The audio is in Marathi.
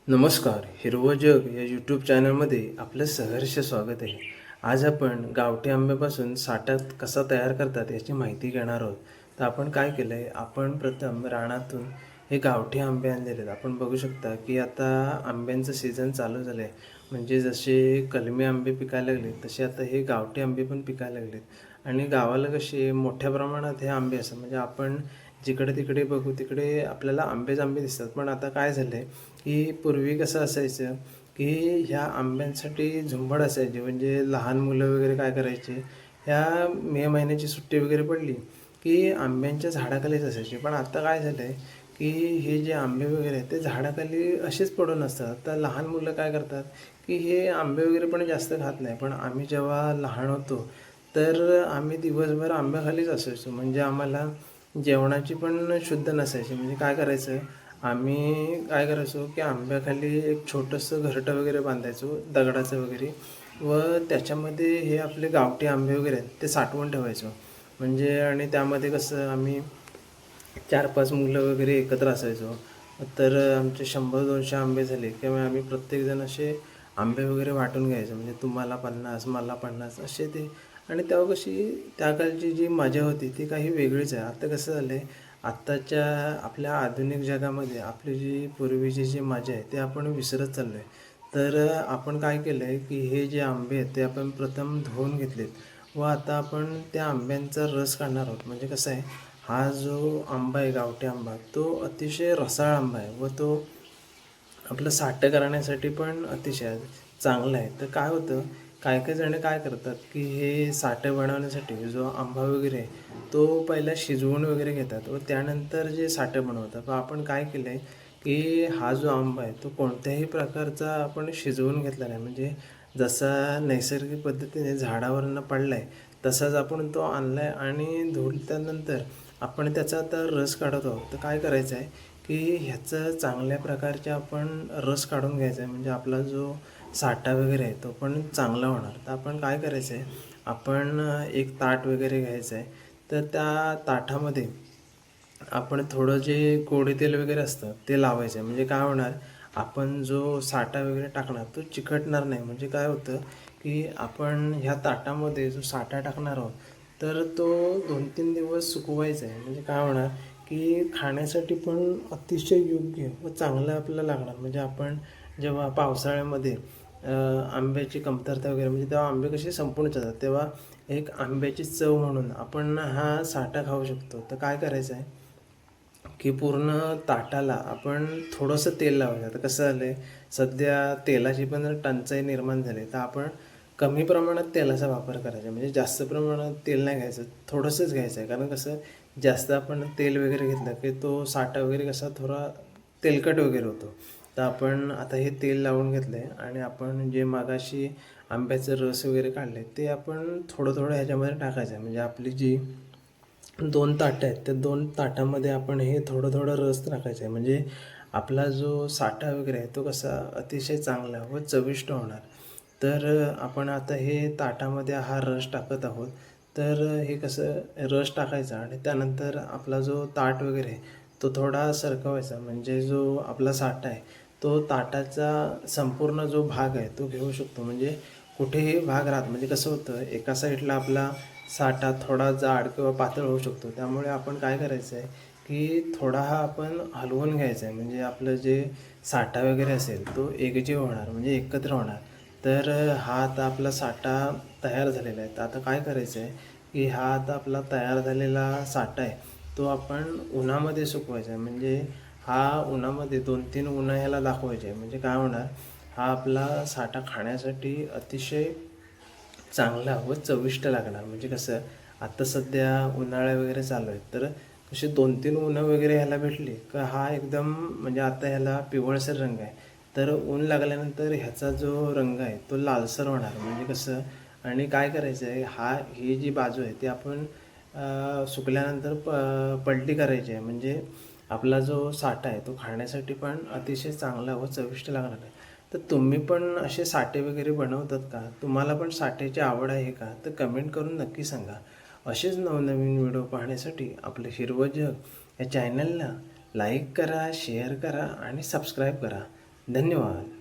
नमस्कार. हिरवं जग या यूट्यूब चॅनलमध्ये आपलं सहर्ष स्वागत आहे. आज आपण गावठी आंब्यापासून साठा कसा तयार करतात याची माहिती घेणार आहोत. तर आपण काय केलं आहे, आपण प्रथम रानातून हे गावठी आंबे आणलेले आहेत. आपण बघू शकता की आता आंब्यांचं सीझन चालू झालं आहे. म्हणजे जसे कलमी आंबे पिकायला लागले तसे आता हे गावठी आंबे पण पिकायला लागलेत. आणि गावाला कसे मोठ्या प्रमाणात हे आंबे असतात, म्हणजे आपण जिकडे तिकडे बघू तिकडे आपल्याला आंबेच आंबे दिसतात. पण आता काय झालं आहे की पूर्वी कसं असायचं की ह्या आंब्यांसाठी झुंबड असायची. म्हणजे लहान मुलं वगैरे काय करायचे, ह्या मे महिन्याची सुट्टी वगैरे पडली की आंब्यांच्या झाडाखालीच असायचे. पण आता काय झालं आहे की हे जे आंबे वगैरे आहेत ते झाडाखाली असेच पडून असतात. तर लहान मुलं काय करतात की हे आंबे वगैरे पण जास्त खात नाही. पण आम्ही जेव्हा लहान होतो तर आम्ही दिवसभर आंब्याखालीच असायचो. म्हणजे आम्हाला जेवणाची पण शुद्ध नसायची. म्हणजे काय करायचं, आम्ही काय करायचो की आंब्याखाली एक छोटंसं घरटं वगैरे बांधायचो दगडाचं वगैरे, व त्याच्यामध्ये हे आपले गावठी आंबे वगैरे आहेत ते साठवून ठेवायचो. म्हणजे आणि त्यामध्ये कसं आम्ही 4-5 मुलं वगैरे एकत्र असायचो. तर आमचे 100-200 आंबे झाले किंवा आम्ही प्रत्येकजण असे आंबे वगैरे वाटून घ्यायचो. म्हणजे तुम्हाला 50, मला 50 असे ते. आणि तेव्हा कशी त्या काळची जी मजा होती ती काही वेगळीच आहे. आता कसं झालं आहे, आत्ताच्या आपल्या आधुनिक जगामध्ये आपली जी पूर्वीची जी मजा आहे ते आपण विसरत चाललो आहे. तर आपण काय केलं आहे की हे जे आंबे आहेत ते आपण प्रथम धुवून घेतलेत व आता आपण त्या आंब्यांचा रस काढणार आहोत. म्हणजे कसं आहे, हा जो आंबा आहे गावठी आंबा तो अतिशय रसाळ आंबा आहे व तो आपलं साठं करण्यासाठी पण अतिशय चांगलं आहे. तर काय होतं, काही जण काय करतात की हे साठं बनवण्यासाठी जो आंबा वगैरे आहे तो पहिला शिजवून वगैरे घेतात व त्यानंतर जे साठं बनवतात. पण आपण काय केलं आहे की हा जो आंबा आहे तो कोणत्याही प्रकारचा आपण शिजवून घेतला नाही. म्हणजे जसा नैसर्गिक पद्धतीने झाडावरनं पडला आहे तसाच आपण तो आणला आहे आणि धुतल्यानंतर आपण त्याचा आता रस काढत आहोत. तर काय करायचं आहे की ह्याचं चांगल्या प्रकारचे आपण रस काढून घ्यायचा आहे. म्हणजे आपला जो साठा वगैरे आहे तो पण चांगला होणार. तर आपण काय करायचं आहे, आपण एक ताट वगैरे घ्यायचं आहे. तर त्या ताटामध्ये आपण थोडं जे गोडे तेल वगैरे असतं ते लावायचं आहे. म्हणजे काय होणार, आपण जो साठा वगैरे टाकणार तो चिकटणार नाही. म्हणजे काय होतं की आपण ह्या ताटामध्ये जो साठा टाकणार आहोत तर तो 2-3 दिवस सुकवायचा आहे. म्हणजे काय होणार की खाण्यासाठी पण अतिशय योग्य व चांगलं आपल्याला लागणार. म्हणजे आपण जेव्हा पावसाळ्यामध्ये आंब्याची कमतरता वगैरे, म्हणजे तेव्हा आंबे कसे संपून जातात, तेव्हा एक आंब्याची चव म्हणून आपण हा साठा खाऊ शकतो. तर काय करायचं आहे की पूर्ण ताटाला आपण थोडंसं तेल लावायचं. आता कसं झालं आहे, सध्या तेलाची पण टंचाई निर्माण झाली. तर आपण कमी प्रमाणात तेलाचा वापर करायचा. म्हणजे जास्त प्रमाणात तेल नाही घ्यायचं, थोडंसंच घ्यायचं आहे. कारण कसं, जास्त आपण तेल वगैरे घेतलं की तो साठा वगैरे कसा थोडा तेलकट वगैरे होतो. तर आपण आता हे तेल लावून घेतलं आहे आणि आपण जे मागाशी आंब्याचं रस वगैरे काढले ते आपण थोडं थोडं ह्याच्यामध्ये टाकायचं आहे. म्हणजे आपली जी 2 ताटं आहेत त्या 2 ताटामध्ये आपण हे थोडं थोडं रस टाकायचं आहे. म्हणजे आपला जो साठा वगैरे आहे तो कसा अतिशय चांगला व चविष्ट होणार. तर आपण आता हे ताटामध्ये हा रस टाकत आहोत. तर हे कसं रस टाकायचा आणि त्यानंतर आपला जो ताट वगैरे आहे तो थोडा सरकवायचा. म्हणजे जो आपला साठा आहे तो ताटाचा संपूर्ण जो भाग आहे तो घेऊ शकतो. म्हणजे कुठेही भाग राहत, म्हणजे कसं होतं, एका साईडला आपला साठा थोडा जाड किंवा पातळ होऊ शकतो. त्यामुळे आपण काय करायचं आहे की थोडा हा आपण हलवून घ्यायचा आहे. म्हणजे आपलं जे साठा वगैरे असेल तो एकजीव होणार, म्हणजे एकत्र होणार. तर हा आता आपला साठा तयार झालेला आहे. तर आता काय करायचं आहे की हा आता आपला तयार झालेला साठा आहे तो आपण उन्हामध्ये सुकवायचा आहे. म्हणजे हा उन्हामध्ये 2-3 उन्हं ह्याला दाखवायचे आहे. म्हणजे काय होणार, हा आपला साठा खाण्यासाठी अतिशय चांगला व चविष्ट लागणार. म्हणजे कसं, आत्ता सध्या उन्हाळा वगैरे चालू आहे तर कसे 2-3 उन्हं वगैरे ह्याला भेटली का हा एकदम, म्हणजे आता ह्याला पिवळसर रंग आहे. तर ऊन लागल्यानंतर ह्याचा जो रंग आहे तो लालसर होणार. म्हणजे कसं, आणि काय करायचं आहे, ही जी बाजू आहे ती आपण सुकल्यानंतर पलटी करायची आहे. म्हणजे आपला जो साठा आहे तो खाण्यासाठी पण अतिशय चांगला व चविष्ट लागणार आहे. तर तुम्ही पण असे साठे वगैरे बनवतात का? तुम्हाला पण साठ्याची आवड आहे का? तर कमेंट करून नक्की सांगा. असेच नवनवीन व्हिडिओ पाहण्यासाठी आपलं हिरवं जग या चॅनलला लाईक करा, शेअर करा आणि सबस्क्राईब करा. धन्यवाद.